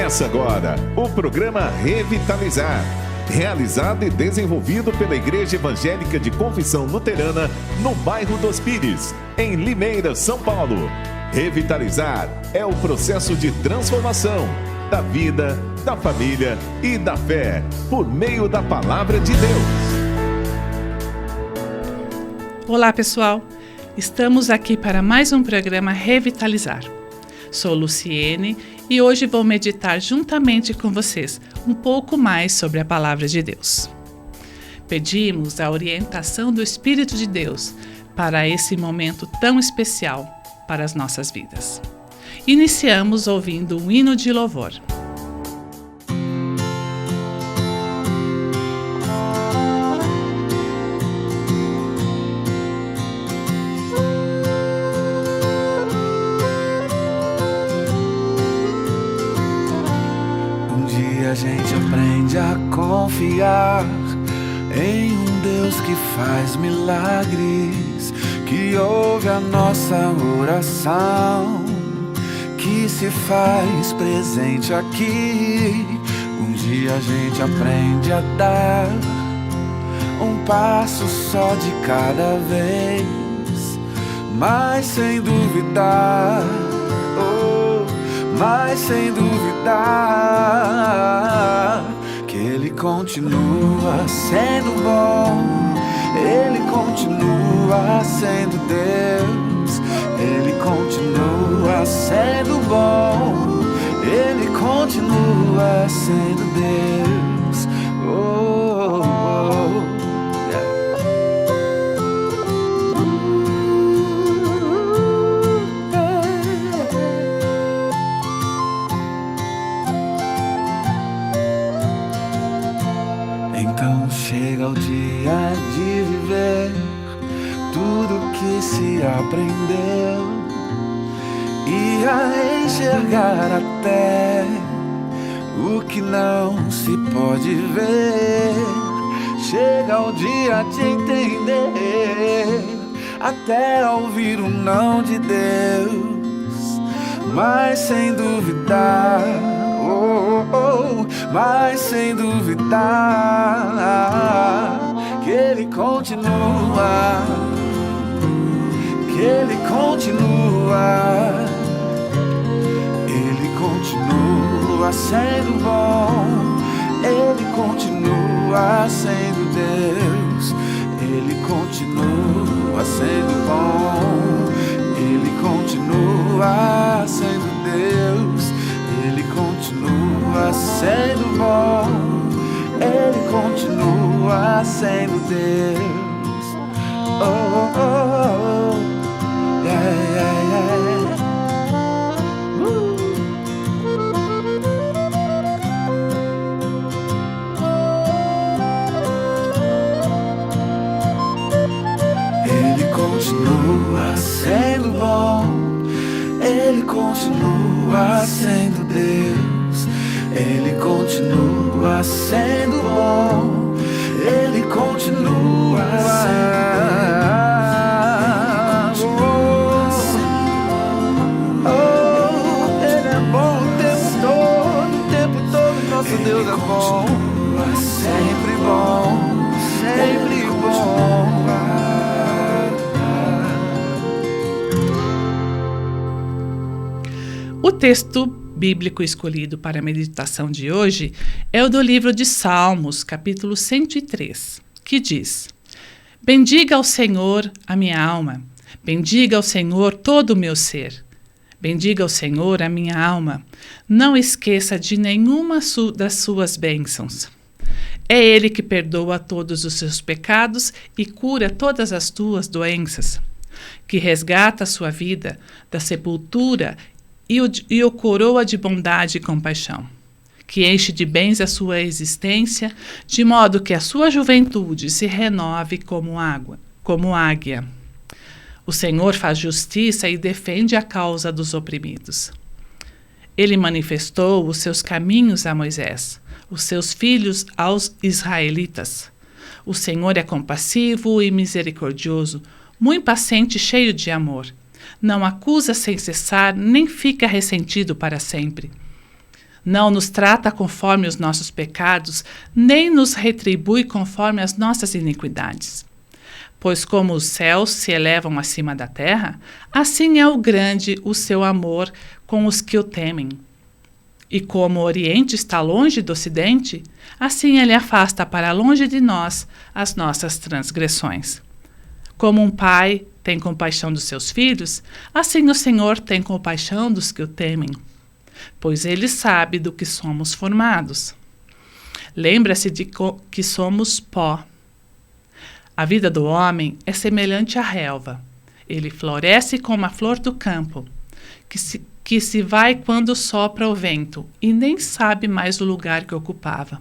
Começa agora o programa Revitalizar, realizado e desenvolvido pela Igreja Evangélica de Confissão Luterana no bairro dos Pires, em Limeira, São Paulo. Revitalizar é o processo de transformação da vida, da família e da fé, por meio da Palavra de Deus. Olá, pessoal! Estamos aqui para mais um programa Revitalizar. Sou Luciene e hoje vou meditar juntamente com vocês um pouco mais sobre a Palavra de Deus. Pedimos a orientação do Espírito de Deus para esse momento tão especial para as nossas vidas. Iniciamos ouvindo um hino de louvor. A gente aprende a confiar em um Deus que faz milagres, que ouve a nossa oração, que se faz presente aqui. Um dia a gente aprende a dar um passo só de cada vez, mas sem duvidar, mas sem duvidar que Ele continua sendo bom, Ele continua sendo Deus, Ele continua sendo bom, Ele continua sendo Deus. Oh, oh, yeah. Então chega o dia de viver tudo que se aprendeu e a enxergar até o que não se pode ver. Chega o dia de entender, até ouvir o não de Deus, mas sem duvidar, mas sem duvidar que Ele continua, que Ele continua, Ele continua sendo bom, Ele continua sendo Deus, Ele continua sendo bom, Ele continua sendo Deus, Ele continua sendo bom, Ele continua sendo Deus. Oh, oh, oh, yeah, yeah, yeah. Ele continua sendo bom, Ele continua sendo Deus, Ele continua sendo bom, Ele continua sendo Deus. Ele é bom o tempo todo, nosso Deus é bom, sempre bom, sempre bom. O texto bíblico escolhido para a meditação de hoje é o do livro de Salmos, capítulo 103, que diz: Bendiga ao Senhor a minha alma, bendiga ao Senhor todo o meu ser. Bendiga ao Senhor a minha alma, não esqueça de nenhuma das suas bênçãos. É Ele que perdoa todos os seus pecados e cura todas as tuas doenças, que resgata a sua vida da sepultura e o coroa de bondade e compaixão, que enche de bens a sua existência, de modo que a sua juventude se renove como águia. O Senhor faz justiça e defende a causa dos oprimidos. Ele manifestou os seus caminhos a Moisés, os seus filhos aos israelitas. O Senhor é compassivo e misericordioso, muito paciente e cheio de amor. Não acusa sem cessar, nem fica ressentido para sempre. Não nos trata conforme os nossos pecados, nem nos retribui conforme as nossas iniquidades. Pois como os céus se elevam acima da terra, assim é grande o seu amor com os que o temem. E como o Oriente está longe do Ocidente, assim ele afasta para longe de nós as nossas transgressões. Como um pai tem compaixão dos seus filhos, assim o Senhor tem compaixão dos que o temem, pois ele sabe do que somos formados. Lembra-se de que somos pó. A vida do homem é semelhante à relva. Ele floresce como a flor do campo, que se vai quando sopra o vento, e nem sabe mais o lugar que ocupava.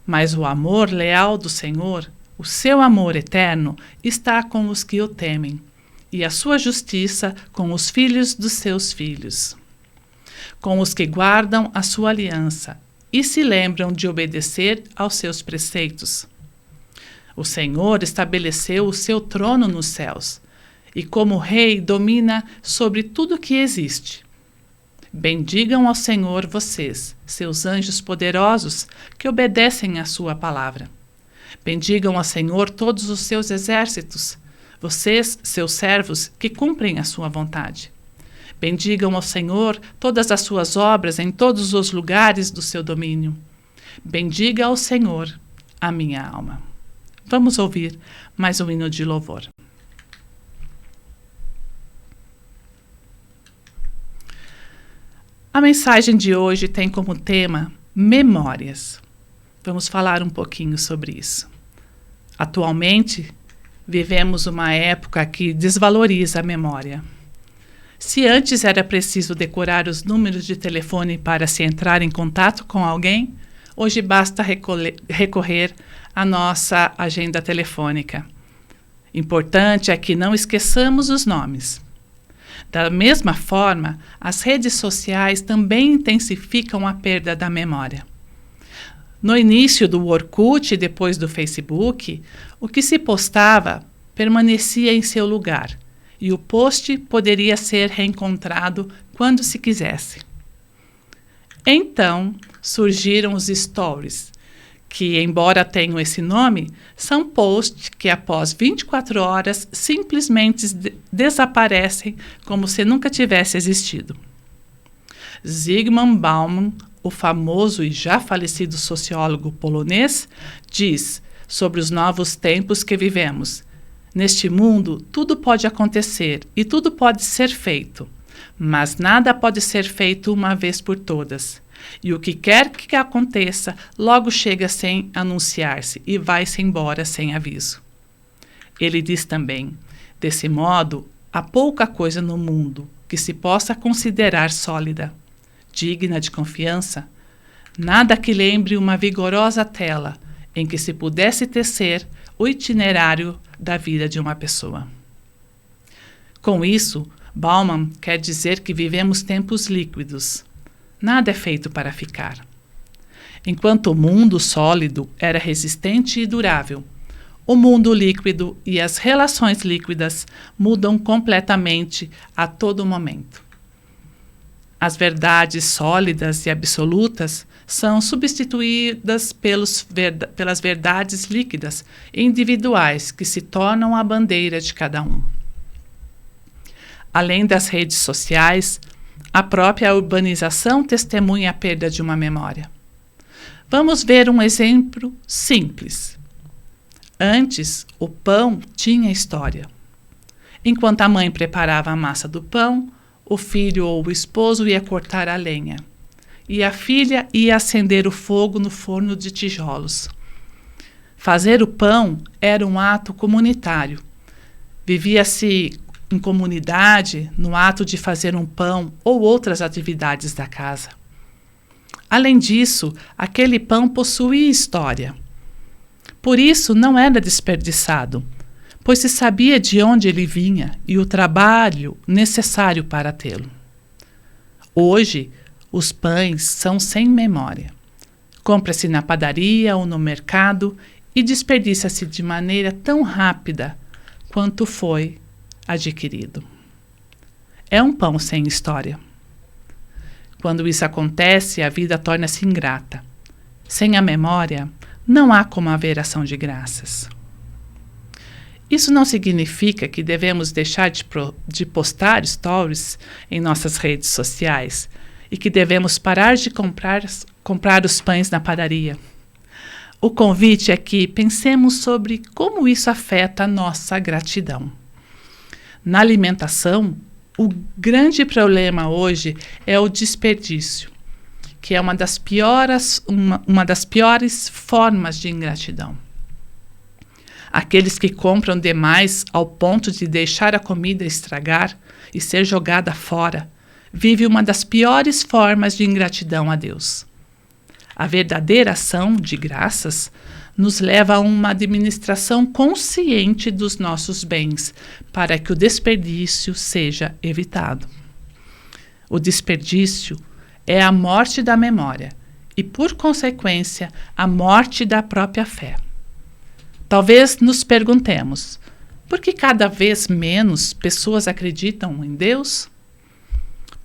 Mas o amor leal do Senhor, o seu amor eterno, está com os que o temem, e a sua justiça com os filhos dos seus filhos, com os que guardam a sua aliança e se lembram de obedecer aos seus preceitos. O Senhor estabeleceu o seu trono nos céus, e como rei domina sobre tudo que existe. Bendigam ao Senhor vocês, seus anjos poderosos, que obedecem à sua palavra. Bendigam ao Senhor todos os seus exércitos, vocês, seus servos, que cumprem a sua vontade. Bendigam ao Senhor todas as suas obras em todos os lugares do seu domínio. Bendiga ao Senhor a minha alma. Vamos ouvir mais um hino de louvor. A mensagem de hoje tem como tema memórias. Vamos falar um pouquinho sobre isso. Atualmente, vivemos uma época que desvaloriza a memória. Se antes era preciso decorar os números de telefone para se entrar em contato com alguém, hoje basta recorrer à nossa agenda telefônica. Importante é que não esqueçamos os nomes. Da mesma forma, as redes sociais também intensificam a perda da memória. No início do Orkut e depois do Facebook, o que se postava permanecia em seu lugar e o post poderia ser reencontrado quando se quisesse. Então, surgiram os stories, que, embora tenham esse nome, são posts que após 24 horas simplesmente desaparecem como se nunca tivesse existido. Zygmunt Bauman, o famoso e já falecido sociólogo polonês, diz sobre os novos tempos que vivemos: neste mundo, tudo pode acontecer e tudo pode ser feito, mas nada pode ser feito uma vez por todas. E o que quer que aconteça, logo chega sem anunciar-se e vai-se embora sem aviso. Ele diz também: desse modo, há pouca coisa no mundo que se possa considerar sólida, digna de confiança, nada que lembre uma vigorosa tela em que se pudesse tecer o itinerário da vida de uma pessoa. Com isso, Bauman quer dizer que vivemos tempos líquidos. Nada é feito para ficar. Enquanto o mundo sólido era resistente e durável, o mundo líquido e as relações líquidas mudam completamente a todo momento. As verdades sólidas e absolutas são substituídas pelas verdades líquidas e individuais que se tornam a bandeira de cada um. Além das redes sociais, a própria urbanização testemunha a perda de uma memória. Vamos ver um exemplo simples. Antes, o pão tinha história. Enquanto a mãe preparava a massa do pão, o filho ou o esposo ia cortar a lenha, e a filha ia acender o fogo no forno de tijolos. Fazer o pão era um ato comunitário. Vivia-se em comunidade no ato de fazer um pão ou outras atividades da casa. Além disso, aquele pão possuía história. Por isso, não era desperdiçado, pois se sabia de onde ele vinha e o trabalho necessário para tê-lo. Hoje, os pães são sem memória. Compra-se na padaria ou no mercado e desperdiça-se de maneira tão rápida quanto foi adquirido. É um pão sem história. Quando isso acontece, a vida torna-se ingrata. Sem a memória, não há como haver ação de graças. Isso não significa que devemos deixar de postar stories em nossas redes sociais e que devemos parar de comprar os pães na padaria. O convite é que pensemos sobre como isso afeta a nossa gratidão. Na alimentação, o grande problema hoje é o desperdício, que é uma das piores formas de ingratidão. Aqueles que compram demais ao ponto de deixar a comida estragar e ser jogada fora, vivem uma das piores formas de ingratidão a Deus. A verdadeira ação de graças nos leva a uma administração consciente dos nossos bens, para que o desperdício seja evitado. O desperdício é a morte da memória e, por consequência, a morte da própria fé. Talvez nos perguntemos, por que cada vez menos pessoas acreditam em Deus?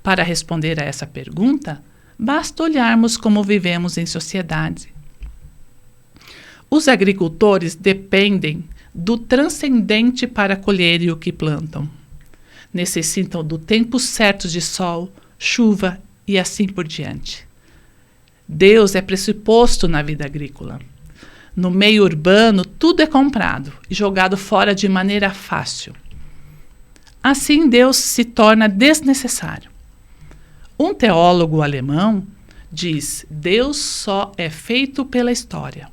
Para responder a essa pergunta, basta olharmos como vivemos em sociedade. Os agricultores dependem do transcendente para colherem o que plantam. Necessitam do tempo certo de sol, chuva e assim por diante. Deus é pressuposto na vida agrícola. No meio urbano, tudo é comprado e jogado fora de maneira fácil. Assim, Deus se torna desnecessário. Um teólogo alemão diz: Deus só é feito pela história.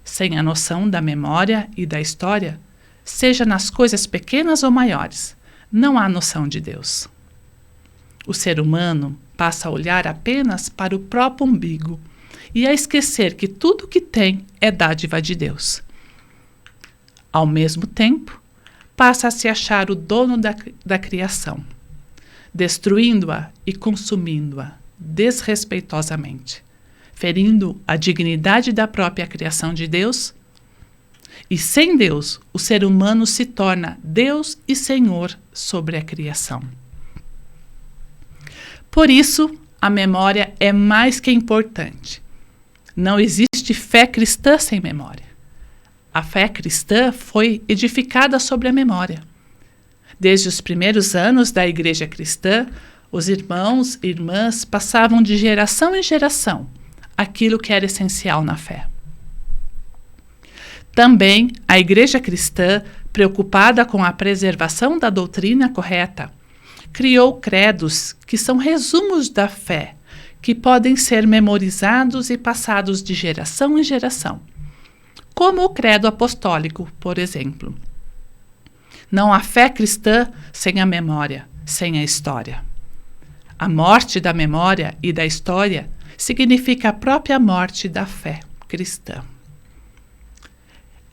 Sem a noção da memória e da história, seja nas coisas pequenas ou maiores, não há noção de Deus. O ser humano passa a olhar apenas para o próprio umbigo e a esquecer que tudo o que tem é dádiva de Deus. Ao mesmo tempo, passa a se achar o dono da criação, destruindo-a e consumindo-a desrespeitosamente, ferindo a dignidade da própria criação de Deus. E sem Deus, o ser humano se torna Deus e Senhor sobre a criação. Por isso, a memória é mais que importante. Não existe fé cristã sem memória. A fé cristã foi edificada sobre a memória. Desde os primeiros anos da igreja cristã, os irmãos e irmãs passavam de geração em geração aquilo que era essencial na fé. Também a igreja cristã, preocupada com a preservação da doutrina correta, criou credos que são resumos da fé, que podem ser memorizados e passados de geração em geração, como o credo apostólico, por exemplo. Não há fé cristã sem a memória, sem a história. A morte da memória e da história significa a própria morte da fé cristã.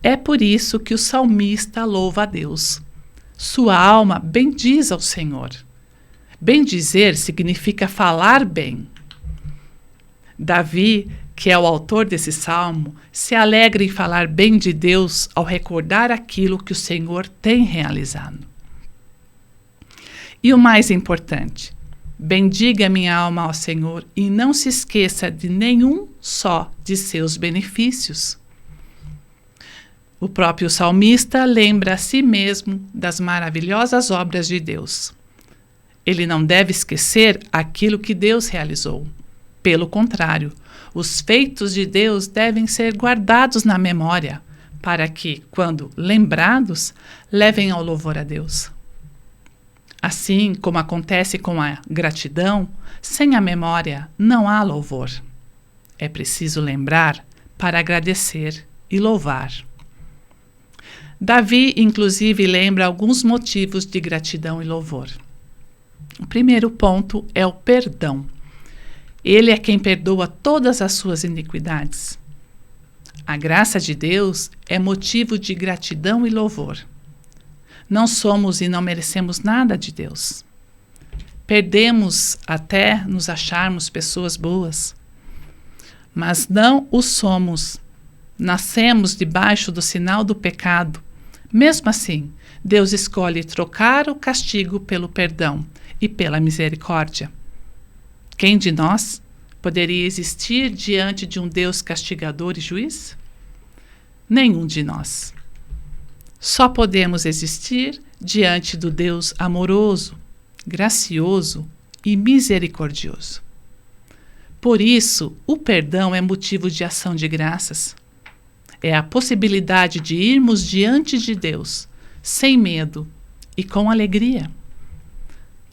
É por isso que o salmista louva a Deus. Sua alma bendiz ao Senhor. Bendizer significa falar bem. Davi, que é o autor desse salmo, se alegra em falar bem de Deus ao recordar aquilo que o Senhor tem realizado. E o mais importante, bendiga minha alma ao Senhor e não se esqueça de nenhum só de seus benefícios. O próprio salmista lembra a si mesmo das maravilhosas obras de Deus. Ele não deve esquecer aquilo que Deus realizou. Pelo contrário, os feitos de Deus devem ser guardados na memória, para que, quando lembrados, levem ao louvor a Deus. Assim como acontece com a gratidão, sem a memória não há louvor. É preciso lembrar para agradecer e louvar. Davi, inclusive, lembra alguns motivos de gratidão e louvor. O primeiro ponto é o perdão. Ele é quem perdoa todas as suas iniquidades. A graça de Deus é motivo de gratidão e louvor. Não somos e não merecemos nada de Deus. Perdemos até nos acharmos pessoas boas. Mas não o somos. Nascemos debaixo do sinal do pecado. Mesmo assim, Deus escolhe trocar o castigo pelo perdão e pela misericórdia. Quem de nós poderia existir diante de um Deus castigador e juiz? Nenhum de nós. Só podemos existir diante do Deus amoroso, gracioso e misericordioso. Por isso, o perdão é motivo de ação de graças. É a possibilidade de irmos diante de Deus, sem medo e com alegria.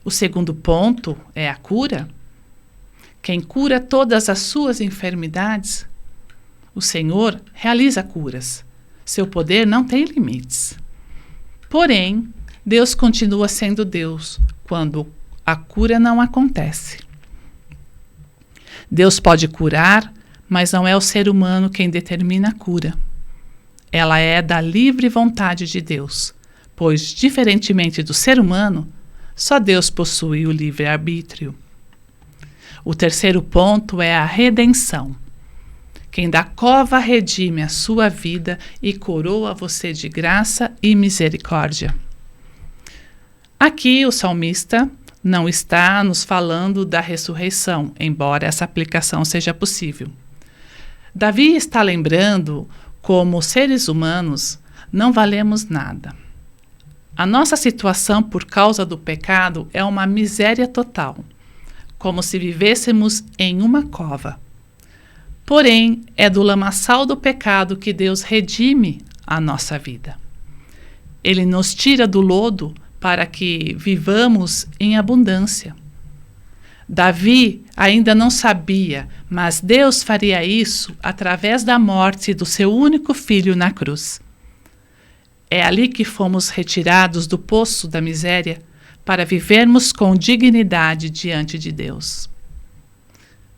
O segundo ponto é a cura. Quem cura todas as suas enfermidades? O Senhor realiza curas. Seu poder não tem limites. Porém, Deus continua sendo Deus quando a cura não acontece. Deus pode curar, mas não é o ser humano quem determina a cura. Ela é da livre vontade de Deus, pois, diferentemente do ser humano, só Deus possui o livre-arbítrio. O terceiro ponto é a redenção. Quem da cova redime a sua vida e coroa você de graça e misericórdia. Aqui o salmista não está nos falando da ressurreição, embora essa aplicação seja possível. Davi está lembrando como seres humanos não valemos nada. A nossa situação por causa do pecado é uma miséria total, como se vivêssemos em uma cova. Porém, é do lamaçal do pecado que Deus redime a nossa vida. Ele nos tira do lodo para que vivamos em abundância. Davi ainda não sabia, mas Deus faria isso através da morte do seu único filho na cruz. É ali que fomos retirados do poço da miséria para vivermos com dignidade diante de Deus.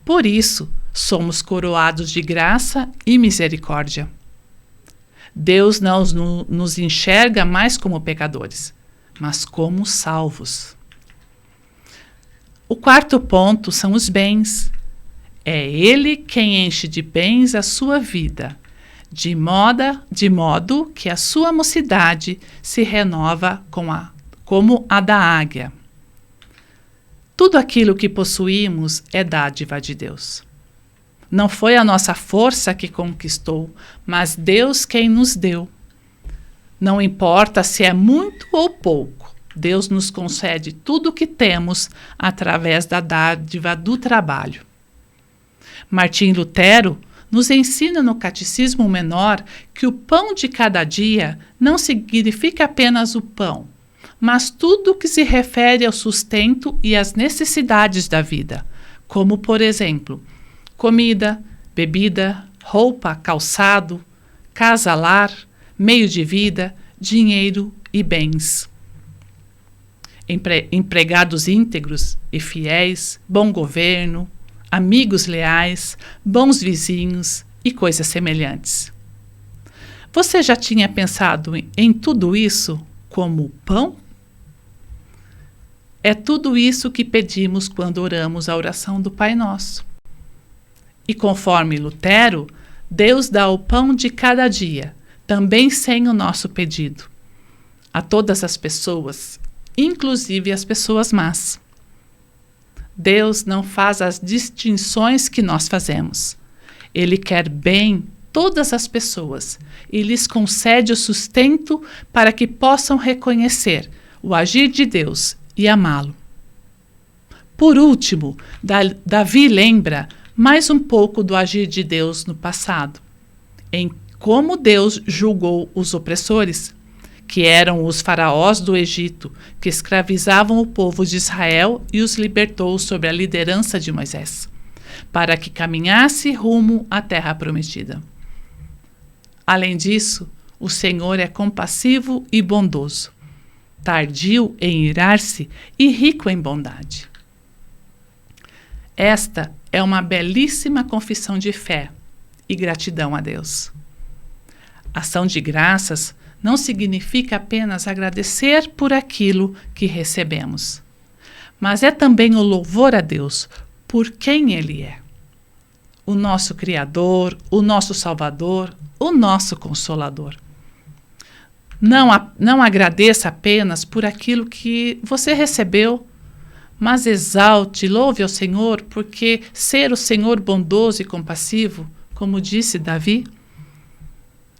Por isso, somos coroados de graça e misericórdia. Deus não nos enxerga mais como pecadores, mas como salvos. O quarto ponto são os bens. É Ele quem enche de bens a sua vida, de modo que a sua mocidade se renova como a da águia. Tudo aquilo que possuímos é dádiva de Deus. Não foi a nossa força que conquistou, mas Deus quem nos deu. Não importa se é muito ou pouco, Deus nos concede tudo o que temos através da dádiva do trabalho. Martim Lutero nos ensina no Catecismo Menor que o pão de cada dia não significa apenas o pão, mas tudo o que se refere ao sustento e às necessidades da vida, como, por exemplo, comida, bebida, roupa, calçado, casa, lar, meio de vida, dinheiro e bens. Empregados íntegros e fiéis, bom governo, amigos leais, bons vizinhos e coisas semelhantes. Você já tinha pensado em tudo isso como pão? É tudo isso que pedimos quando oramos a oração do Pai Nosso. E conforme Lutero, Deus dá o pão de cada dia, também sem o nosso pedido, a todas as pessoas, inclusive as pessoas más. Deus não faz as distinções que nós fazemos. Ele quer bem todas as pessoas e lhes concede o sustento para que possam reconhecer o agir de Deus e amá-lo. Por último, Davi lembra mais um pouco do agir de Deus no passado, em como Deus julgou os opressores, que eram os faraós do Egito, que escravizavam o povo de Israel e os libertou sob a liderança de Moisés, para que caminhasse rumo à terra prometida. Além disso, o Senhor é compassivo e bondoso, tardio em irar-se e rico em bondade. Esta é uma belíssima confissão de fé e gratidão a Deus. Ação de graças não significa apenas agradecer por aquilo que recebemos, mas é também o louvor a Deus por quem Ele é. O nosso Criador, o nosso Salvador, o nosso Consolador. Não agradeça apenas por aquilo que você recebeu, mas exalte, louve ao Senhor, porque ser o Senhor bondoso e compassivo, como disse Davi,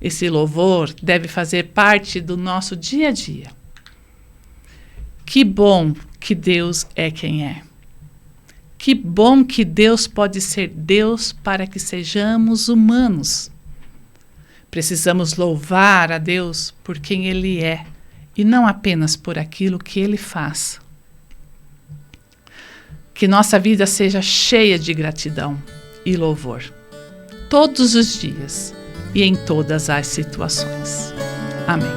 esse louvor deve fazer parte do nosso dia a dia. Que bom que Deus é quem é. Que bom que Deus pode ser Deus para que sejamos humanos. Precisamos louvar a Deus por quem Ele é e não apenas por aquilo que Ele faz. Que nossa vida seja cheia de gratidão e louvor, todos os dias e em todas as situações. Amém.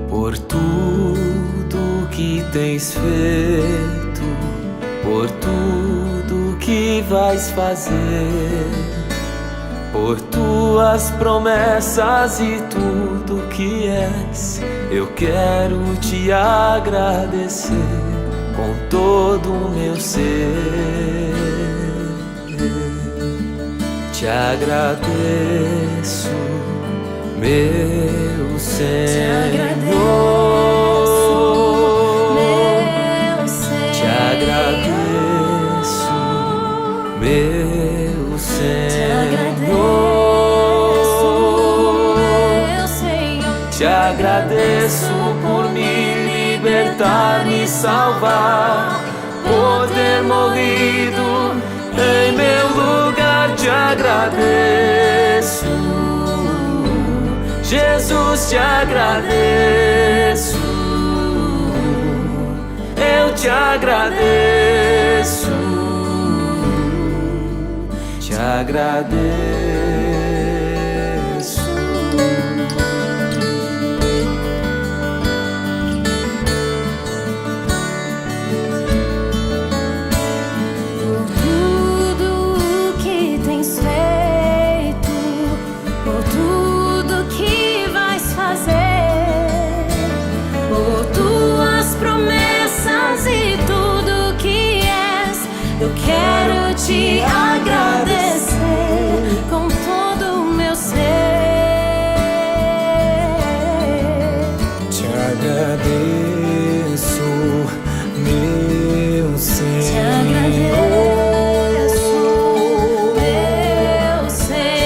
Por tudo que tens feito, por tudo que vais fazer, por tuas promessas e tudo que és, eu quero te agradecer com todo o meu ser. Te agradeço, meu Senhor. Te agradeço, meu Senhor. Te agradeço por me libertar, me salvar, por ter morrido em meu lugar. Te agradeço, Jesus, te agradeço, eu te agradeço, te agradeço. Eu quero te agradecer com todo o meu ser. Te agradeço, meu Senhor. Te agradeço, meu Senhor.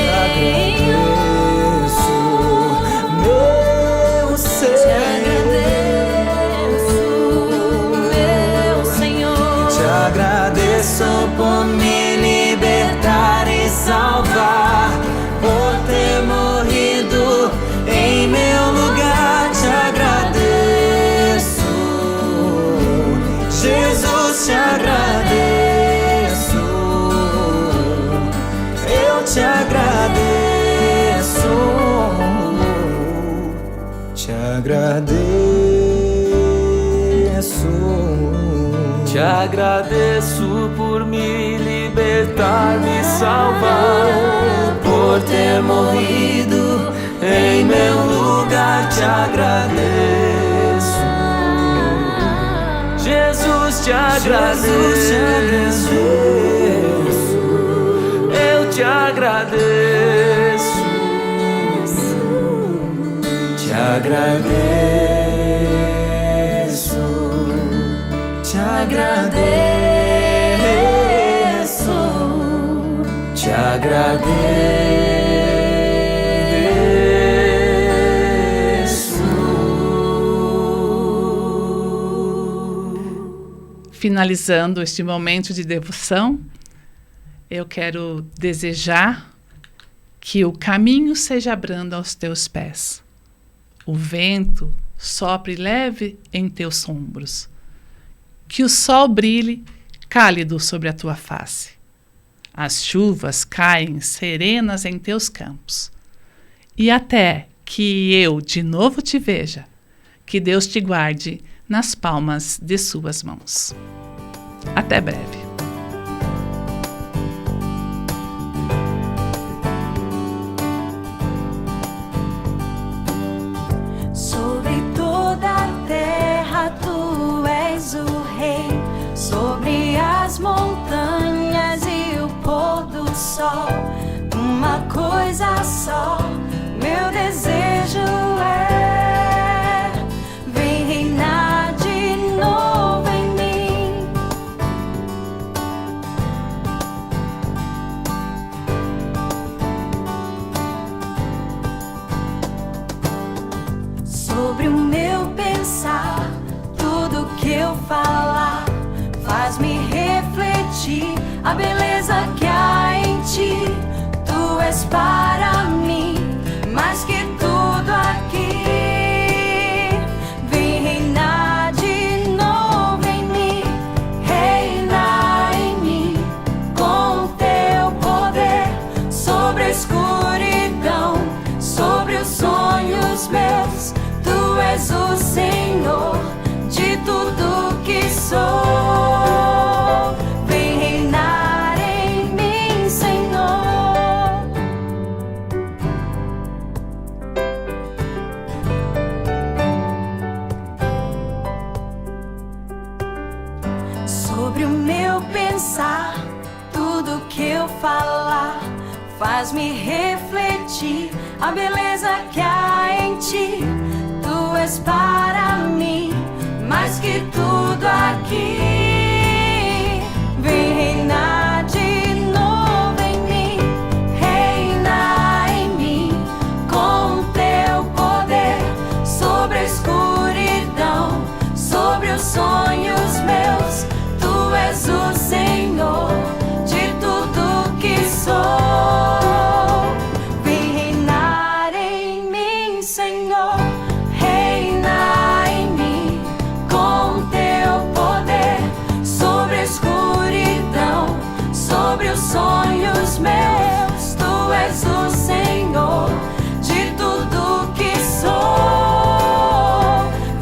Meu Senhor. Te agradeço, meu Senhor. Te agradeço por me libertar e salvar, por ter morrido em meu lugar. Te agradeço, Jesus, te agradeço, eu te agradeço, te agradeço. Te agradeço por me libertar, me salvar, por ter morrido em meu lugar. Te agradeço, Jesus, te agradeço, eu te agradeço, te agradeço. Te agradeço, te agradeço. Finalizando este momento de devoção, eu quero desejar que o caminho seja brando aos teus pés, o vento sopre leve em teus ombros, que o sol brilhe cálido sobre a tua face. As chuvas caem serenas em teus campos. E até que eu de novo te veja, que Deus te guarde nas palmas de suas mãos. Até breve. Sobre toda a terra tu és o rei, sobre as montanhas e o pôr do sol, uma coisa só, meu meu desejo é: vem reinar de novo em mim. Sobre o meu pensar, tudo que eu falar faz-me refletir a beleza que há em ti. Tu és para mim mais que tudo aqui. Vem reinar de novo em mim, reinar em mim com teu poder sobre a escuridão, sobre os sonhos meus. Tu és o Senhor de tudo que sou. Vem reinar em mim, Senhor. Sobre o meu pensar, tudo que eu falar faz-me refletir a beleza que há em ti. Tu és para mim mais que tudo aqui. Vem reinar de novo em mim, reinar em mim com teu poder sobre a escuridão, sobre os sonhos meus. Tu és o Senhor de tudo que sou. Vem reinar em mim, Senhor. Reinar em mim com teu poder sobre a escuridão, sobre os sonhos meus. Tu és o Senhor de tudo que sou.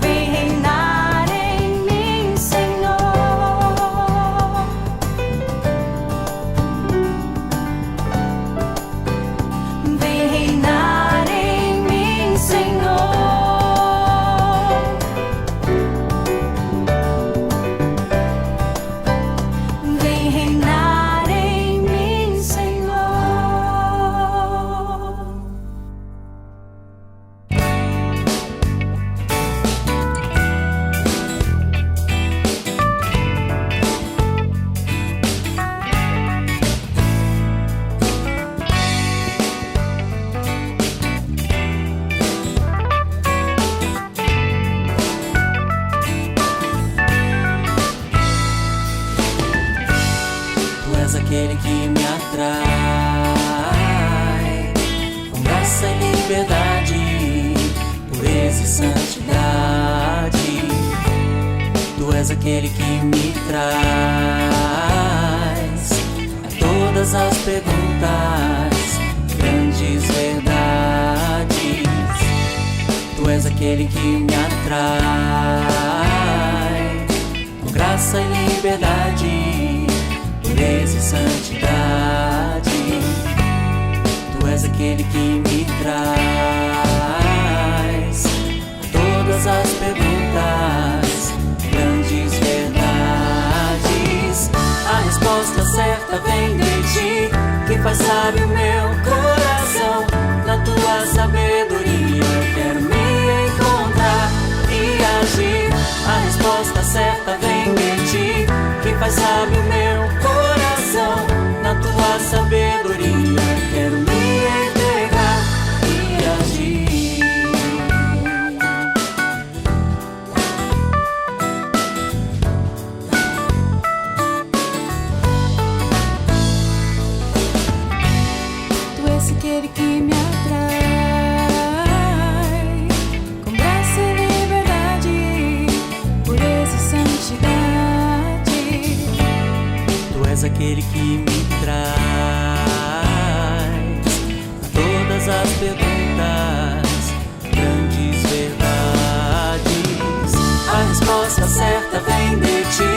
Vem reinar em mim, Senhor. Vem reinar em mim, Senhor. Vem reinar em mim, Senhor. Tu és aquele que me atrai com graça e liberdade, pureza e santidade. Tu és aquele que me traz a todas as perguntas, grandes verdades. Tu és aquele que me atrai com graça e liberdade, pureza e santidade. Tu és aquele que me traz todas as perguntas, grandes verdades. A resposta certa vem de ti, que faz sábio meu coração. Na tua sabedoria eu quero me encontrar e agir. A resposta certa vem de ti, que faz sábio meu coração. Na tua sabedoria quero me entregar e agir. Tu és aquele que me atrai com graça e liberdade, pureza e santidade. Tu és aquele que me traz a todas as perguntas, grandes verdades. A resposta certa vem de ti,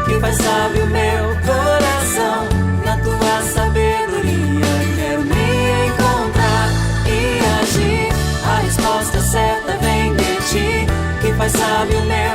que faz sábio meu coração. Na tua sabedoria quero me encontrar e agir. A resposta certa vem de ti, que faz sábio meu